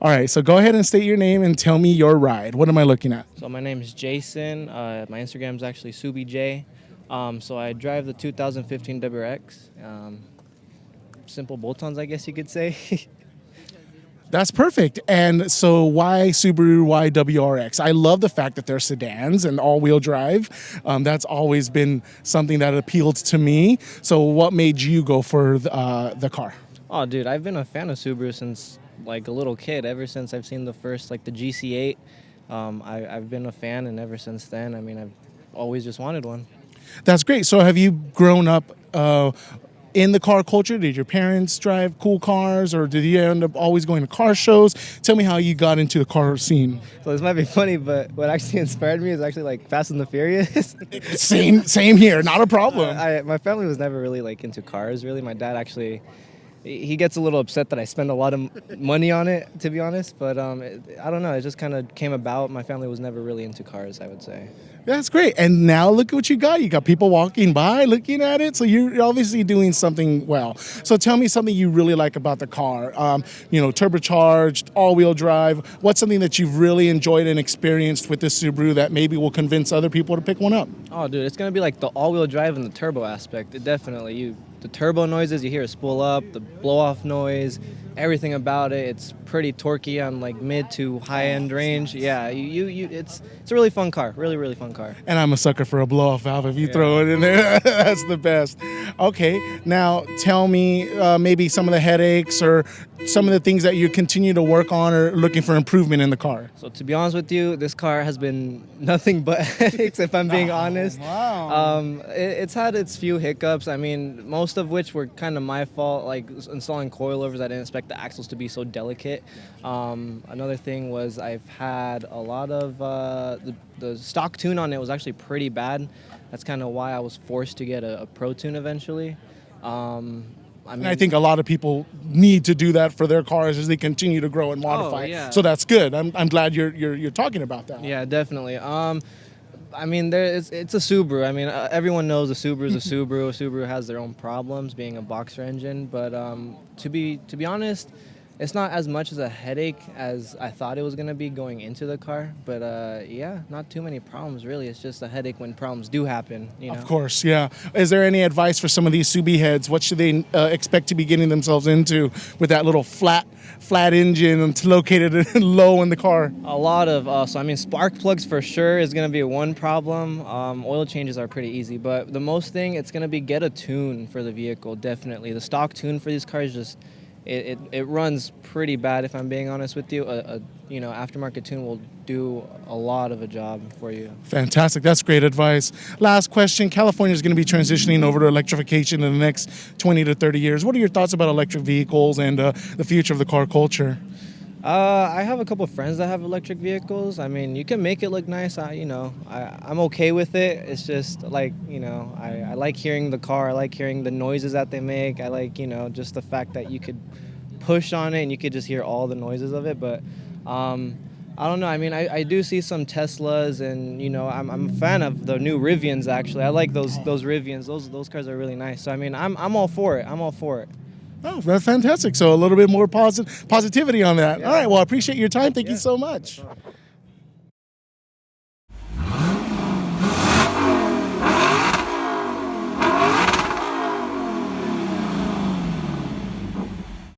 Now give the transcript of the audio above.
All right, so go ahead and state your name and tell me your ride. What am I looking at? So my name is Jayson. My Instagram is actually SubiJ. So I drive the 2015 WRX. Simple bolt-ons, I guess you could say. That's perfect. And so why Subaru, why WRX? I love the fact that they're sedans and all-wheel drive. That's always been something that appealed to me. So what made you go for the car? Oh, dude, I've been a fan of Subaru since like a little kid. Ever since I've seen the first, like the GC8, I've been a fan, and ever since then, I mean, I've always just wanted one. That's great. So have you grown up in the car culture? Did your parents drive cool cars, or did you end up always going to car shows? Tell me how you got into the car scene. So this might be funny, but what actually inspired me is actually like Fast and the Furious. Same here. Not a problem. My family was never really like into cars. Really, my dad actually. He gets a little upset that I spend a lot of money on it, to be honest. But I don't know. It just kind of came about. My family was never really into cars, I would say. That's great. And now look at what you got. You got people walking by looking at it. So you're obviously doing something well. So tell me something you really like about the car. Turbocharged, all-wheel drive. What's something that you've really enjoyed and experienced with this Subaru that maybe will convince other people to pick one up? Oh, dude, it's going to be like the all-wheel drive and the turbo aspect. The turbo noises, you hear it spool up, the blow-off noise, everything about it. It's pretty torquey on like mid to high-end range. Yeah, it's a really fun car. Really, really fun car. And I'm a sucker for a blow-off valve. If you throw it in there, that's the best. Okay, now tell me maybe some of the headaches or some of the things that you continue to work on or looking for improvement in the car. So to be honest with you, this car has been nothing but headaches, if I'm being honest. Wow. It's had its few hiccups. I mean, most of which were kind of my fault, like installing coilovers. I didn't expect the axles to be so delicate. Another thing was I've had a lot of the stock tune on it was actually pretty bad. That's kind of why I was forced to get a Pro Tune eventually. I think a lot of people need to do that for their cars as they continue to grow and modify. Yeah. So that's good. I'm glad you're talking about that. Yeah, definitely. I mean, it's a Subaru. I mean, everyone knows a Subaru is a Subaru. A Subaru has their own problems, being a boxer engine. But to be honest, it's not as much as a headache as I thought it was going to be going into the car. But yeah, not too many problems, really. It's just a headache when problems do happen, you know? Of course, yeah. Is there any advice for some of these Subi heads? What should they expect to be getting themselves into with that little flat engine located low in the car? A lot of, so I mean, spark plugs for sure is going to be one problem. Oil changes are pretty easy, but the most thing, it's going to be get a tune for the vehicle, definitely. The stock tune for these cars just... It runs pretty bad, if I'm being honest with you. Aftermarket tune will do a lot of a job for you. Fantastic. That's great advice. Last question. California is going to be transitioning over to electrification in the next 20 to 30 years. What are your thoughts about electric vehicles and the future of the car culture? I have a couple of friends that have electric vehicles. I mean, you can make it look nice. I'm okay with it. It's just like, I like hearing the car. I like hearing the noises that they make. I like, just the fact that you could push on it and you could just hear all the noises of it. But I don't know. I mean, I do see some Teslas, and I'm a fan of the new Rivians. Actually, I like those Rivians. Those cars are really nice. So I mean, I'm all for it. I'm all for it. Oh, that's fantastic. So a little bit more positivity on that. Yeah. All right. Well, I appreciate your time. Thank you so much.